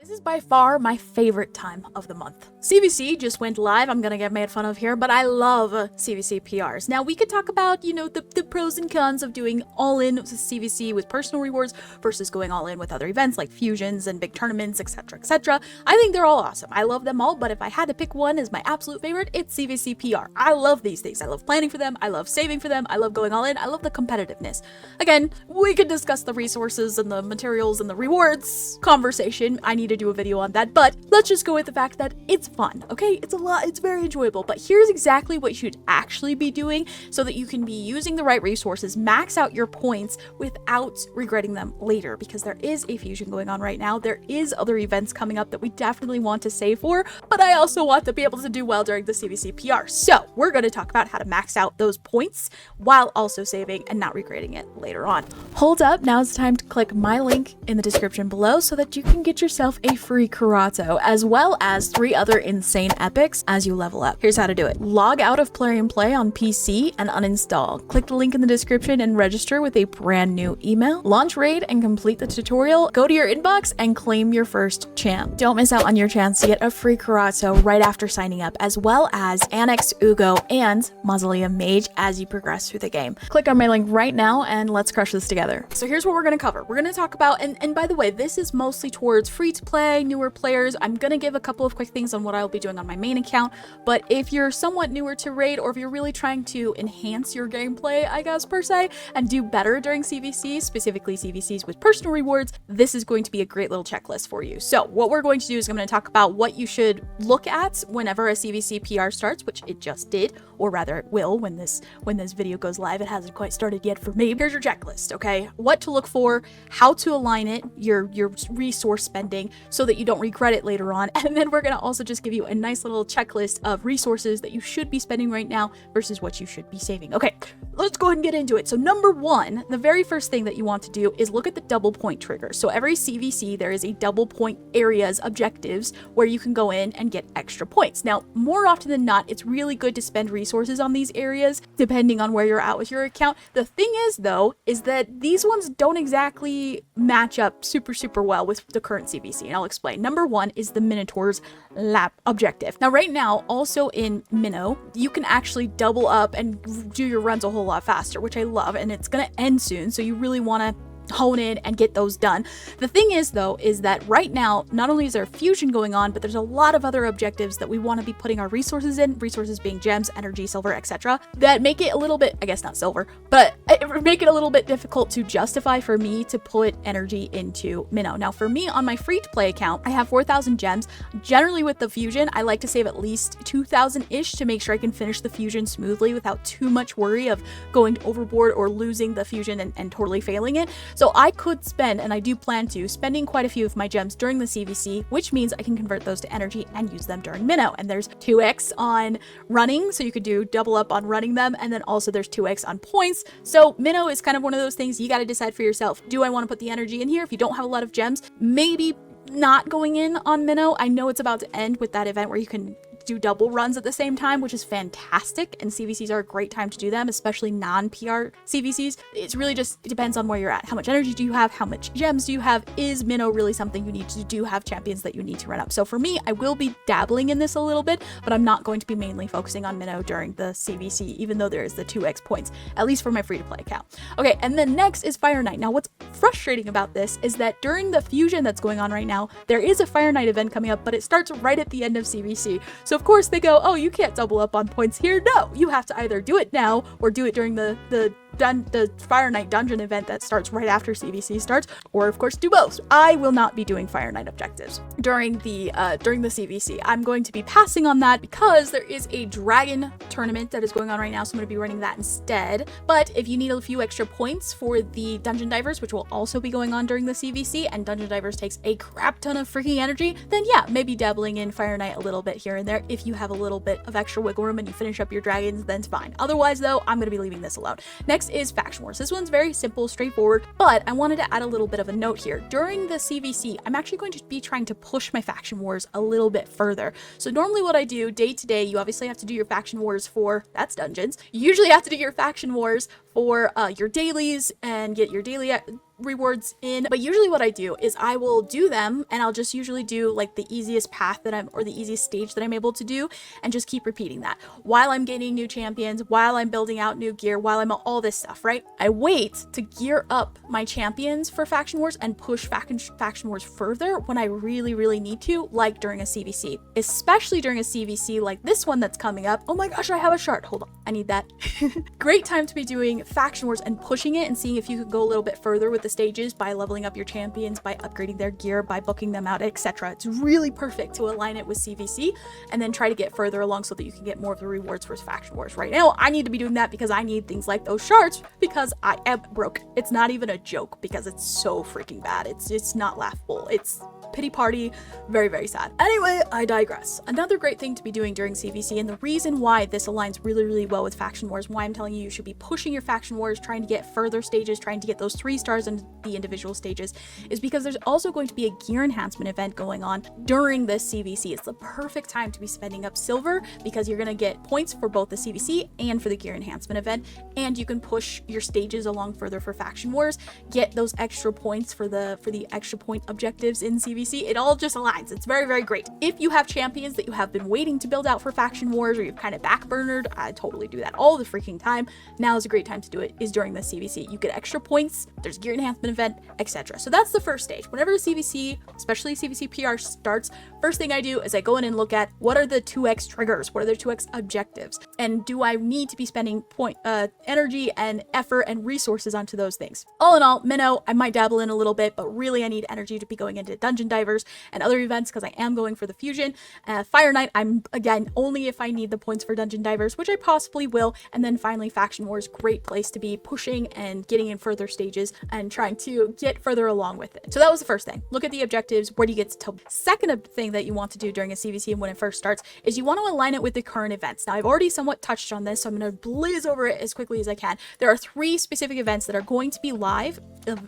This is by far my favorite time of the month. CVC just went live. I'm gonna get made fun of here, but I love CVC PRs. Now, we could talk about, the pros and cons of doing all-in CVC with personal rewards versus going all-in with other events like fusions and big tournaments, etc., etc. I think they're all awesome. I love them all, but if I had to pick one as my absolute favorite, it's CVC PR. I love these things. I love planning for them. I love saving for them. I love going all-in. I love the competitiveness. Again, we could discuss the resources and the materials and the rewards conversation. I need to do a video on that, but let's just go with the fact that it's fun, okay? It's very enjoyable, but here's exactly what you should actually be doing so that you can be using the right resources, max out your points without regretting them later, because there is a fusion going on right now. There is other events coming up that we definitely want to save for, but I also want to be able to do well during the CVC PR. So we're going to talk about how to max out those points while also saving and not regretting it later on. Hold up, now it's time to click my link in the description below so that you can get yourself a free Karato, as well as 3 other insane epics as you level up. Here's how to do it. Log out of Play and Play on PC and uninstall. Click the link in the description and register with a brand new email. Launch raid and complete the tutorial. Go to your inbox and claim your first champ. Don't miss out on your chance to get a free Karato right after signing up, as well as Anax, Uugo, and Mausoleum Mage as you progress through the game. Click on my link right now and let's crush this together. So here's what we're going to cover. We're going to talk about, and by the way, this is mostly towards free to play, newer players. I'm going to give a couple of quick things on what I'll be doing on my main account, but if you're somewhat newer to raid, or if you're really trying to enhance your gameplay, I guess per se, and do better during CVC, specifically CVCs with personal rewards, this is going to be a great little checklist for you. So what we're going to do is I'm going to talk about what you should look at whenever a CVC PR starts, which it just did, or rather it will when this video goes live. It hasn't quite started yet for me. Here's your checklist, okay? What to look for, how to align it, your resource spending, so that you don't regret it later on. And then we're going to also just give you a nice little checklist of resources that you should be spending right now versus what you should be saving. Okay, let's go ahead and get into it. So number one, the very first thing that you want to do is look at the double point trigger. So every CVC, there is a double point areas objectives where you can go in and get extra points. Now, more often than not, it's really good to spend resources on these areas, depending on where you're at with your account. The thing is, though, is that these ones don't exactly match up super well with the current CVC, and I'll explain. Number one is the Minotaur's lap objective. Now, right now, also in Minnow, you can actually double up and do your runs a whole lot faster, which I love, and it's gonna end soon, so you really want to hone in and get those done. The thing is, though, is that right now, not only is there a fusion going on, but there's a lot of other objectives that we want to be putting our resources in, resources being gems, energy, silver, etc., that make it a little bit, I guess not silver, but make it a little bit difficult to justify for me to put energy into Minnow. Now, for me, on my free-to-play account, I have 4,000 gems. Generally, with the fusion, I like to save at least 2,000-ish to make sure I can finish the fusion smoothly without too much worry of going overboard or losing the fusion and totally failing it. So I could spend, and I do plan to, spending quite a few of my gems during the CVC, which means I can convert those to energy and use them during Minnow. And there's 2x on running, so you could do double up on running them, and then also there's 2x on points. So Minnow is kind of one of those things you got to decide for yourself. Do I want to put the energy in here? If you don't have a lot of gems, maybe not going in on Minnow. I know it's about to end with that event where you can do double runs at the same time, which is fantastic, and CVCs are a great time to do them, especially non-PR CVCs. It really just depends on where you're at. How much energy do you have? How much gems do you have? Is Minnow really something you need to do? Have champions that you need to run up? So for me, I will be dabbling in this a little bit, but I'm not going to be mainly focusing on Minnow during the CVC, even though there is the 2x points, at least for my free-to-play account. Okay, and then next is Fire Knight. Now, what's frustrating about this is that during the fusion that's going on right now, there is a Fire Knight event coming up, but it starts right at the end of CVC. So of course they go, oh, you can't double up on points here. No, you have to either do it now or do it during the Fire Knight dungeon event that starts right after CVC starts, or of course do both. I will not be doing Fire Knight objectives during the CVC. I'm going to be passing on that because there is a dragon tournament that is going on right now, so I'm going to be running that instead. But if you need a few extra points for the dungeon divers, which will also be going on during the CVC, and dungeon divers takes a crap ton of freaking energy, then yeah, maybe dabbling in Fire Knight a little bit here and there. If you have a little bit of extra wiggle room and you finish up your dragons, then it's fine. Otherwise, though, I'm going to be leaving this alone. Next is Faction Wars. This one's very simple, straightforward, but I wanted to add a little bit of a note here. During the CVC, I'm actually going to be trying to push my Faction Wars a little bit further. So normally what I do day to day, you obviously have to do your Faction Wars for, that's dungeons. You usually have to do your Faction Wars for your dailies and get your daily rewards in. But usually what I do is I will do them, and I'll just usually do like the easiest path that or the easiest stage that I'm able to do, and just keep repeating that while I'm getting new champions, while I'm building out new gear, while I'm all this stuff, right? I wait to gear up my champions for faction wars and push faction wars further when I really need to, like during a CVC, especially during a CVC like this one that's coming up. Oh my gosh, I have a shard. Hold on, I need that. Great time to be doing faction wars and pushing it and seeing if you could go a little bit further with the stages by leveling up your champions, by upgrading their gear, by booking them out, etc. It's really perfect to align it with CVC and then try to get further along so that you can get more of the rewards for faction wars. Right now, I need to be doing that because I need things like those shards because I am broke. It's not even a joke because it's so freaking bad. It's not laughable. It's pity party, very sad. Anyway, I digress. Another great thing to be doing during CVC, and the reason why this aligns really well with faction wars, why I'm telling you should be pushing your faction wars, trying to get further stages, trying to get those 3 stars in the individual stages, is because there's also going to be a gear enhancement event going on during this CVC. It's the perfect time to be spending up silver because you're going to get points for both the CVC and for the gear enhancement event, and you can push your stages along further for faction wars, get those extra points for the extra point objectives in CVC. It all just aligns. It's very great. If you have champions that you have been waiting to build out for faction wars, or you've kind of backburnered, I totally do that all the freaking time. Now is a great time to do it, is during the CVC. You get extra points, there's gear enhancement event, etc. So that's the first stage. Whenever a CVC, especially CVC PR starts, first thing I do is I go in and look at what are the 2x triggers, what are the 2x objectives, and do I need to be spending energy and effort and resources onto those things. All in all, Minnow, I might dabble in a little bit, but really I need energy to be going into Dungeon Divers and other events because I am going for the fusion. Fire Knight, I'm again only if I need the points for Dungeon Divers, which I possibly will. And then finally Faction Wars, great place to be pushing and getting in further stages and trying to get further along with it. So that was the first thing. Look at the objectives. Where do you get to? Second thing that you want to do during a CVC and when it first starts is you want to align it with the current events. Now I've already somewhat touched on this, so I'm going to blaze over it as quickly as I can. There are 3 specific events that are going to be live,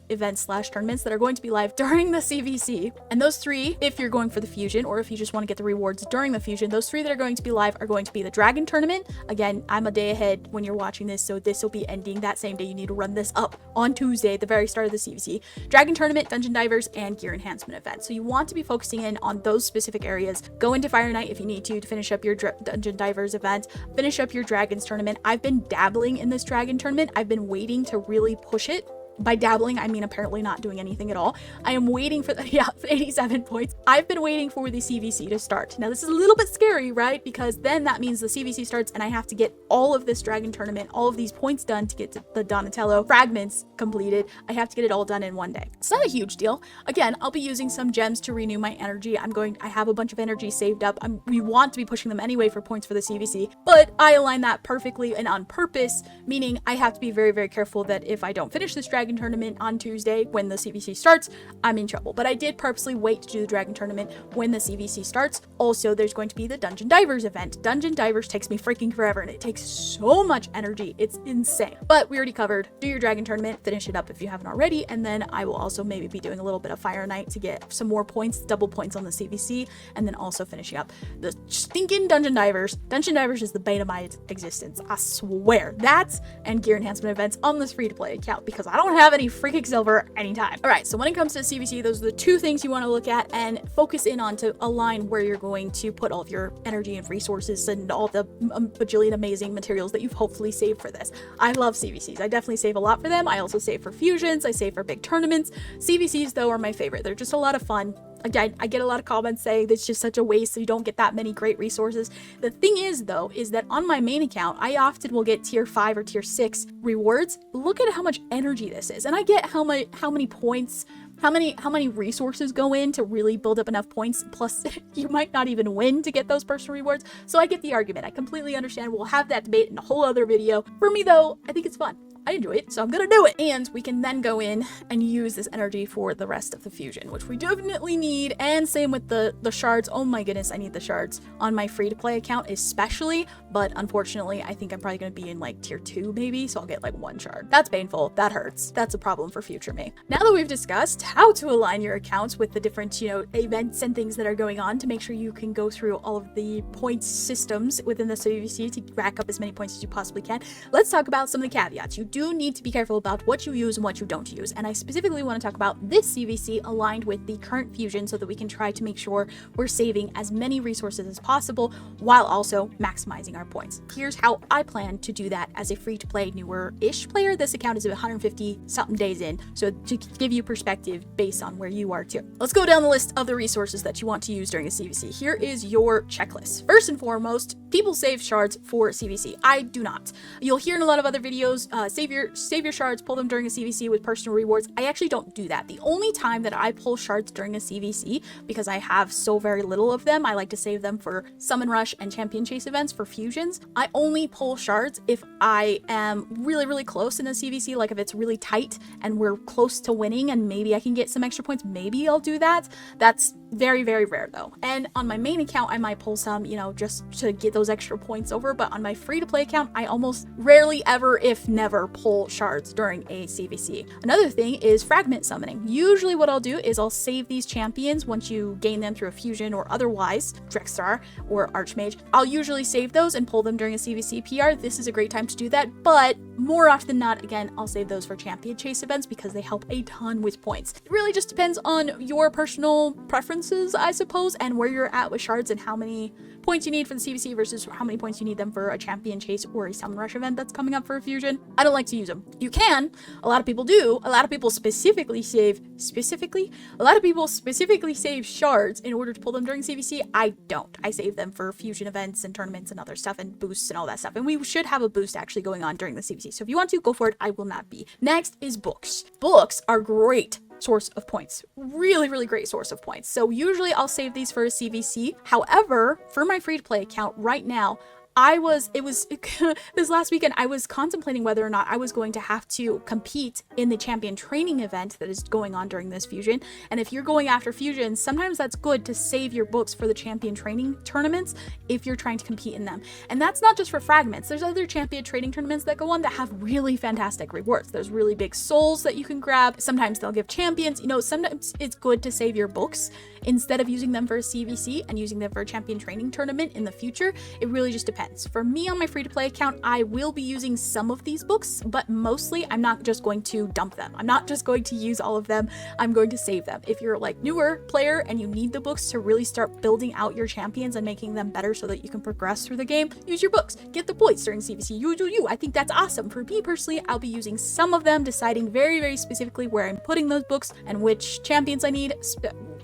events/tournaments that are going to be live during the CVC. And those 3, if you're going for the fusion or if you just want to get the rewards during the fusion, those 3 that are going to be live are going to be the Dragon Tournament. Again, I'm a day ahead when you're watching this, so this will be ending that same day. You need to run this up on Tuesday at the very start of the CVC. Dragon Tournament, Dungeon Divers, and Gear Enhancement event. So you want to be focusing in on those specific areas. Go into Fire Knight if you need to finish up your Dungeon Divers event, finish up your Dragons Tournament. I've been dabbling in this Dragon Tournament. I've been waiting to really push it. By dabbling, I mean apparently not doing anything at all. I am waiting for the 87 points. I've been waiting for the CVC to start. Now this is a little bit scary, right? Because then that means the CVC starts and I have to get all of this Dragon Tournament, all of these points done to get to the Donatello fragments completed. I have to get it all done in one day. It's not a huge deal. Again, I'll be using some gems to renew my energy. I have a bunch of energy saved up. We want to be pushing them anyway for points for the CVC, but I align that perfectly and on purpose, meaning I have to be very careful that if I don't finish this Dragon Tournament on Tuesday when the CVC starts, I'm in trouble. But I did purposely wait to do the Dragon Tournament when the CVC starts. Also, there's going to be the Dungeon Divers event. Dungeon Divers takes me freaking forever and it takes so much energy. It's insane. But we already covered. Do your Dragon Tournament, finish it up if you haven't already, and then I will also maybe be doing a little bit of Fire Knight to get some more points, double points on the CVC, and then also finishing up the stinking Dungeon Divers. Dungeon Divers is the bane of my existence. I swear. That and Gear Enhancement events on this free-to-play account because I don't have any freaking silver anytime. All right, so when it comes to CVC, those are the 2 things you want to look at and focus in on to align where you're going to put all of your energy and resources and all the bajillion amazing materials that you've hopefully saved for this. I love CVCs. I definitely save a lot for them. I also save for fusions. I save for big tournaments. CVCs, though, are my favorite. They're just a lot of fun. Again, I get a lot of comments saying that's just such a waste, so you don't get that many great resources. The thing is, though, is that on my main account, I often will get tier 5 or tier 6 rewards. Look at how much energy this is. And I get how many points, how many resources go in to really build up enough points. Plus, you might not even win to get those personal rewards. So I get the argument. I completely understand. We'll have that debate in a whole other video. For me, though, I think it's fun. I enjoy it, so I'm gonna do it. And we can then go in and use this energy for the rest of the fusion, which we definitely need. And same with the shards. Oh my goodness, I need the shards on my free-to-play account especially, but unfortunately I think I'm probably gonna be in like tier 2 maybe, so I'll get like 1 shard. That's painful. That hurts. That's a problem for future me. Now that we've discussed how to align your accounts with the different, events and things that are going on to make sure you can go through all of the points systems within the CVC to rack up as many points as you possibly can, let's talk about some of the caveats. You do need to be careful about what you use and what you don't use. And I specifically want to talk about this CVC aligned with the current fusion so that we can try to make sure we're saving as many resources as possible while also maximizing our points. Here's how I plan to do that as a free-to-play newer-ish player. This account is 150 something days in, so to give you perspective based on where you are too. Let's go down the list of the resources that you want to use during a CVC. Here is your checklist. First and foremost, people save shards for CVC. I do not. You'll hear in a lot of other videos, save your shards, pull them during a CVC with personal rewards. I actually don't do that. The only time that I pull shards during a CVC, because I have so very little of them, I like to save them for Summon Rush and Champion Chase events for fusions. I only pull shards if I am really, really close in a CVC, like if it's really tight and we're close to winning and maybe I can get some extra points, maybe I'll do that. That's very, very rare though. And on my main account, I might pull some, you know, just to get those extra points over. But on my free-to-play account, I almost rarely ever, if never, pull shards during a CVC. Another thing is fragment summoning. Usually what I'll do is I'll save these champions once you gain them through a fusion or otherwise, Drexstar or Archmage. I'll usually save those and pull them during a CVC PR. This is a great time to do that, but more often than not, again, I'll save those for Champion Chase events because they help a ton with points. It really just depends on your personal preferences, I suppose, and where you're at with shards and how many points you need for the CVC versus how many points you need them for a Champion Chase or a Summon Rush event that's coming up for a fusion. I don't like to use them. You can. A lot of people do. A lot of people specifically save shards in order to pull them during CVC. I don't. I save them for fusion events and tournaments and other stuff and boosts and all that stuff. And we should have a boost actually going on during the CVC. So if you want to, go for it. I will not be. Next is books. Books are great source of points. Really, really great source of points. So usually I'll save these for a CVC. However, for my free-to-play account right now, this last weekend, I was contemplating whether or not I was going to have to compete in the champion training event that is going on during this fusion. And if you're going after fusions, sometimes that's good to save your books for the champion training tournaments if you're trying to compete in them. And that's not just for fragments. There's other champion training tournaments that go on that have really fantastic rewards. There's really big souls that you can grab. Sometimes they'll give champions. You know, sometimes it's good to save your books instead of using them for a CVC and using them for a champion training tournament in the future. It really just depends. For me on my free-to-play account, I will be using some of these books, but mostly I'm not just going to dump them. I'm not just going to use all of them. I'm going to save them. If you're like newer player and you need the books to really start building out your champions and making them better so that you can progress through the game, use your books. Get the points during CVC. You do you. I think that's awesome. For me personally, I'll be using some of them, deciding very, very specifically where I'm putting those books and which champions I need,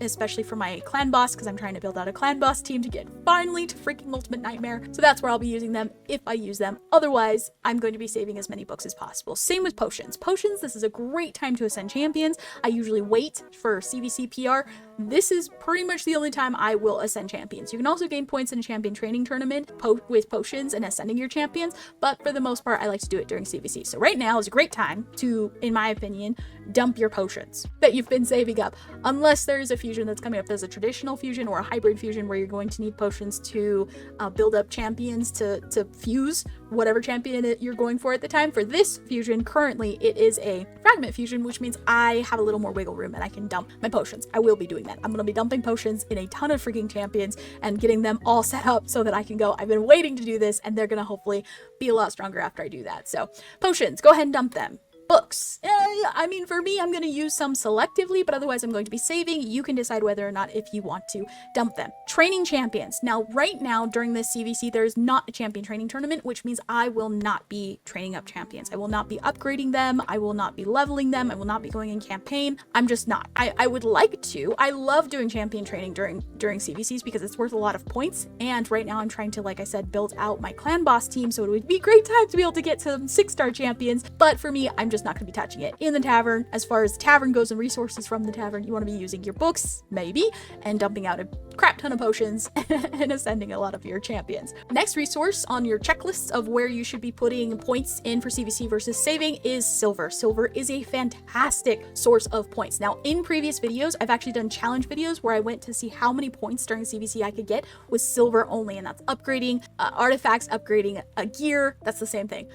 especially for my clan boss, because I'm trying to build out a clan boss team to get finally to freaking Ultimate Nightmare. So that's where I'll be using them if I use them. Otherwise, I'm going to be saving as many books as possible. Same with potions. Potions, this is a great time to ascend champions. I usually wait for CVC PR. This is pretty much the only time I will ascend champions. You can also gain points in a champion training tournament with potions and ascending your champions, but for the most part, I like to do it during CVC. So right now is a great time to, in my opinion, dump your potions that you've been saving up. Unless there's a fusion that's coming up, there's a traditional fusion or a hybrid fusion where you're going to need potions to build up champions to fuse whatever champion you're going for at the time. For this fusion, currently, it is a fragment fusion, which means I have a little more wiggle room and I can dump my potions. I will be doing that. I'm going to be dumping potions in a ton of freaking champions and getting them all set up so that I can go. I've been waiting to do this and they're going to hopefully be a lot stronger after I do that. So potions, go ahead and dump them. Books. I mean, for me, I'm going to use some selectively, but otherwise I'm going to be saving. You can decide whether or not if you want to dump them. Training champions. Now, right now, during this CVC, there is not a champion training tournament, which means I will not be training up champions. I will not be upgrading them. I will not be leveling them. I will not be going in campaign. I'm just not. I would like to. I love doing champion training during CVCs because it's worth a lot of points. And right now I'm trying to, like I said, build out my clan boss team. So it would be a great time to be able to get some 6-star champions. But for me, I'm just not going to be touching it. In the tavern, as far as the tavern goes and resources from the tavern, you want to be using your books, maybe, and dumping out a crap ton of potions and ascending a lot of your champions. Next resource on your checklist of where you should be putting points in for CVC versus saving is silver. Silver is a fantastic source of points. Now, in previous videos, I've actually done challenge videos where I went to see how many points during CVC I could get with silver only, and that's upgrading artifacts, upgrading gear. That's the same thing.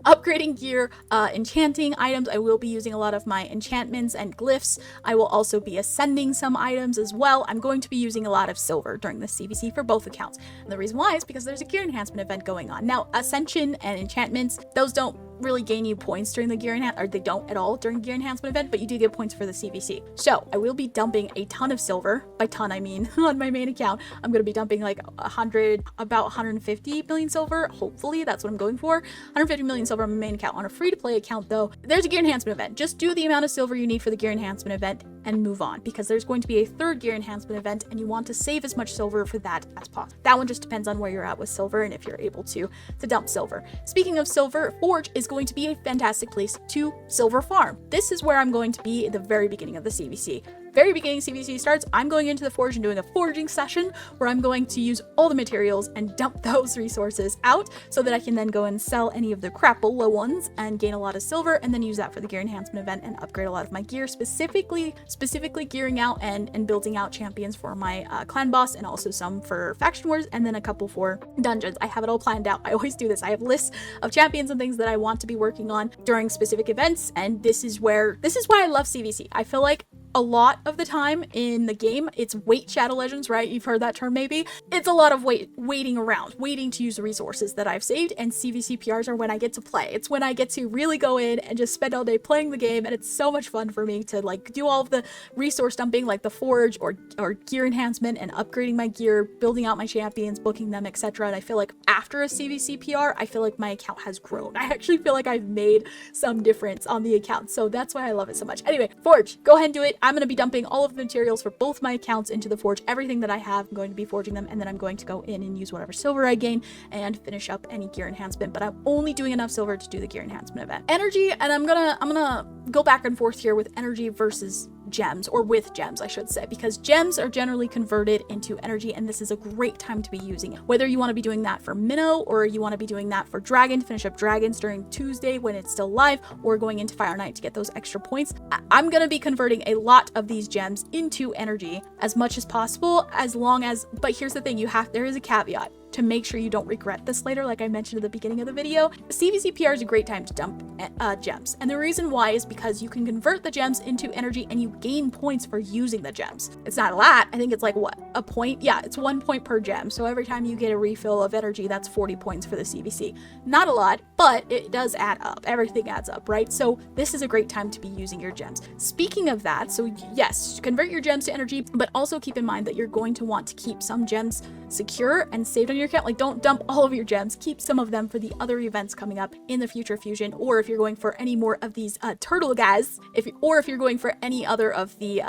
Upgrading gear, enchanting items. I will be using a lot of my enchantments and glyphs. I will also be ascending some items as well. I'm going to be using a lot of silver during the CVC for both accounts. And the reason why is because there's a gear enhancement event going on. Now, ascension and enchantments, those don't really gain you points during the gear enhancement, or they don't at all during the gear enhancement event, but you do get points for the CVC. So I will be dumping a ton of silver, by ton I mean on my main account. I'm going to be dumping like about 150 million silver. Hopefully that's what I'm going for. 150 million silver on my main account. On a free-to-play account though, there's a gear enhancement event. Just do the amount of silver you need for the gear enhancement event and move on, because there's going to be a third gear enhancement event and you want to save as much silver for that as possible. That one just depends on where you're at with silver and if you're able to dump silver. Speaking of silver, Forge is going to be a fantastic place to silver farm. This is where I'm going to be at the very beginning of the CVC. Very beginning CVC starts, I'm going into the Forge and doing a forging session where I'm going to use all the materials and dump those resources out so that I can then go and sell any of the crapola ones and gain a lot of silver, and then use that for the gear enhancement event and upgrade a lot of my gear, specifically gearing out and building out champions for my clan boss, and also some for faction wars, and then a couple for dungeons. I have it all planned out. I always do this. I have lists of champions and things that I want to be working on during specific events, and this is why I love CVC. I feel like a lot of the time in the game, it's wait Shadow Legends, right? You've heard that term maybe. It's a lot of waiting around, waiting to use the resources that I've saved, and CVC PRs are when I get to play. It's when I get to really go in and just spend all day playing the game, and it's so much fun for me to like do all of the resource dumping, like the Forge or gear enhancement and upgrading my gear, building out my champions, booking them, etc. And I feel like after a CVC PR, I feel like my account has grown. I actually feel like I've made some difference on the account, so that's why I love it so much. Anyway, Forge, go ahead and do it. I'm going to be dumping all of the materials for both my accounts into the Forge. Everything that I have, I'm going to be forging them, and then I'm going to go in and use whatever silver I gain and finish up any gear enhancement, but I'm only doing enough silver to do the gear enhancement event. Energy, and I'm gonna go back and forth here with energy versus gems, or with gems I should say, because gems are generally converted into energy, and this is a great time to be using it. Whether you want to be doing that for minnow, or you want to be doing that for dragon, to finish up dragons during Tuesday when it's still live, or going into Fire Night to get those extra points, I'm gonna be converting a lot of these gems into energy as much as possible, but here's the thing, there is a caveat to make sure you don't regret this later. Like I mentioned at the beginning of the video, CVC PR is a great time to dump gems, and the reason why is because you can convert the gems into energy and you gain points for using the gems. It's not a lot. I think it's like what, a point? Yeah, it's 1 point per gem, so every time you get a refill of energy, that's 40 points for the CVC. Not a lot, but it does add up. Everything adds up, right? So this is a great time to be using your gems. Speaking of that, so yes, convert your gems to energy, but also keep in mind that you're going to want to keep some gems secure and saved on your account. Like, don't dump all of your gems, keep some of them for the other events coming up in the future fusion, or if you're going for any more of these turtle guys, if you're going for any other of the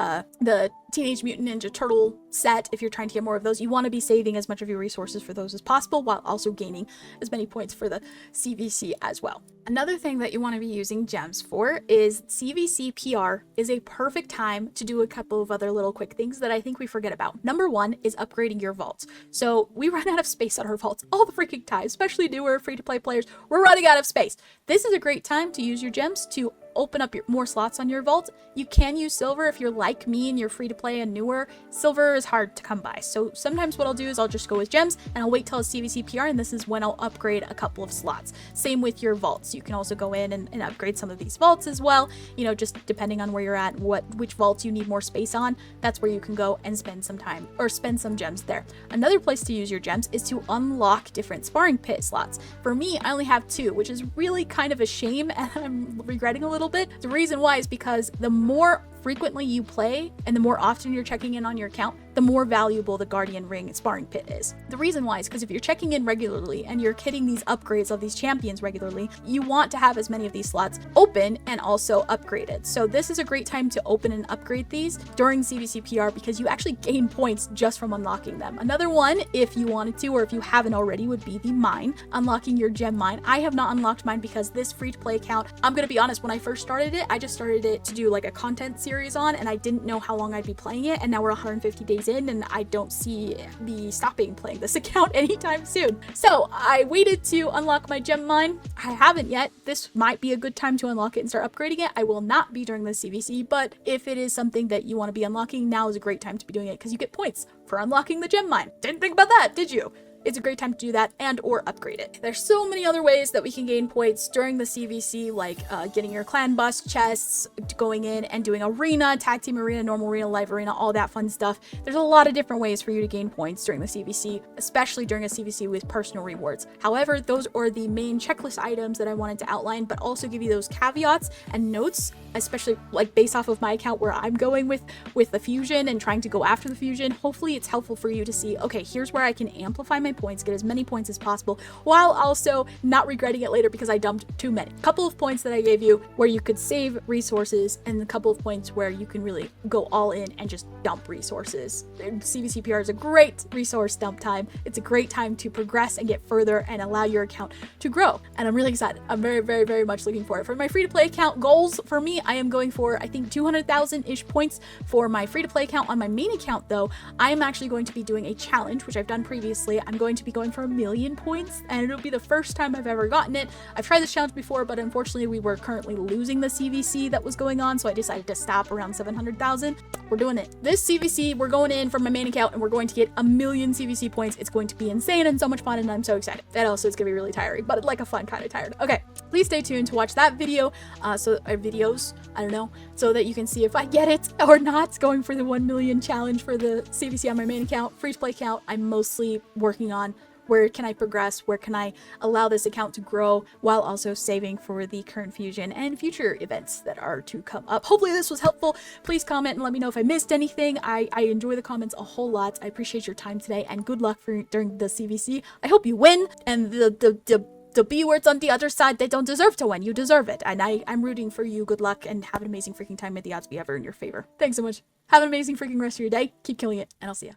Teenage Mutant Ninja Turtle set, if you're trying to get more of those, you want to be saving as much of your resources for those as possible, while also gaining as many points for the CVC as well. Another thing that you want to be using gems for is CVC PR is a perfect time to do a couple of other little quick things that I think we forget about. Number one is upgrading your vaults. So we run out of space on our vaults all the freaking time, especially newer free-to-play players. We're running out of space. This is a great time to use your gems to open up more slots on your vault. You can use silver if you're like me and you're free to play and newer. Silver is hard to come by, so sometimes what I'll do is I'll just go with gems and I'll wait till it's CVC PR, and this is when I'll upgrade a couple of slots. Same with your vaults. You can also go in and upgrade some of these vaults as well, you know, just depending on where you're at, which vaults you need more space on. That's where you can go and spend some time or spend some gems there. Another place to use your gems is to unlock different sparring pit slots. For me, I only have 2, which is really kind of a shame, and I'm regretting a little bit. The reason why is because the more frequently you play and the more often you're checking in on your account, the more valuable the Guardian Ring sparring pit is. The reason why is because if you're checking in regularly and you're getting these upgrades of these champions regularly, you want to have as many of these slots open and also upgraded. So this is a great time to open and upgrade these during CVC PR, because you actually gain points just from unlocking them. Another one, if you wanted to, or if you haven't already, would be the mine. Unlocking your gem mine. I have not unlocked mine because this free-to-play account, I'm gonna be honest, when I first started it, I just started it to do like a content series on, and I didn't know how long I'd be playing it, and now we're 150 days in and I don't see me stopping playing this account anytime soon. So I waited to unlock my gem mine. I haven't yet. This might be a good time to unlock it and start upgrading it. I will not be during the CVC, but if it is something that you want to be unlocking, now is a great time to be doing it because you get points for unlocking the gem mine. Didn't think about that, did you? it's a great time to do that and or upgrade it. There's so many other ways that we can gain points during the CVC, like getting your clan bust chests, going in and doing arena, tag team arena, normal arena, live arena, all that fun stuff. There's a lot of different ways for you to gain points during the CVC, especially during a CVC with personal rewards. However, those are the main checklist items that I wanted to outline, but also give you those caveats and notes, especially like based off of my account where I'm going with the fusion and trying to go after the fusion. Hopefully it's helpful for you to see, okay, here's where I can amplify my points, get as many points as possible, while also not regretting it later because I dumped too many. Couple of points that I gave you where you could save resources, and a couple of points where you can really go all in and just dump resources. CVC PR is a great resource dump time. It's a great time to progress and get further and allow your account to grow. And I'm really excited. I'm very, very, very much looking forward. For my free-to-play account goals, for me, I am going for, I think, 200,000-ish points for my free-to-play account. On my main account, though, I am actually going to be doing a challenge, which I've done previously. I'm going to be going for 1 million points, and it'll be the first time I've ever gotten it. I've tried this challenge before, but unfortunately, we were currently losing the CVC that was going on, so I decided to stop around 700,000. We're doing it. This CVC, we're going in from my main account, and we're going to get 1 million CVC points. It's going to be insane and so much fun, and I'm so excited. And also, it's going to be really tiring, but like a fun kind of tired. Okay, please stay tuned to watch that video, videos, I don't know, so that you can see if I get it or not. Going for the 1 million challenge for the CVC on my main account, free-to-play account. I'm mostly working on where can I progress, where can I allow this account to grow while also saving for the current fusion and future events that are to come up. Hopefully this was helpful. Please comment and let me know if I missed anything. I enjoy the comments a whole lot. I appreciate your time today, and good luck during the CVC. I hope you win, and the B words on the other side, they don't deserve to win. You deserve it. And I'm rooting for you. Good luck and have an amazing freaking time. May the odds be ever in your favor. Thanks so much. Have an amazing freaking rest of your day. Keep killing it, and I'll see ya.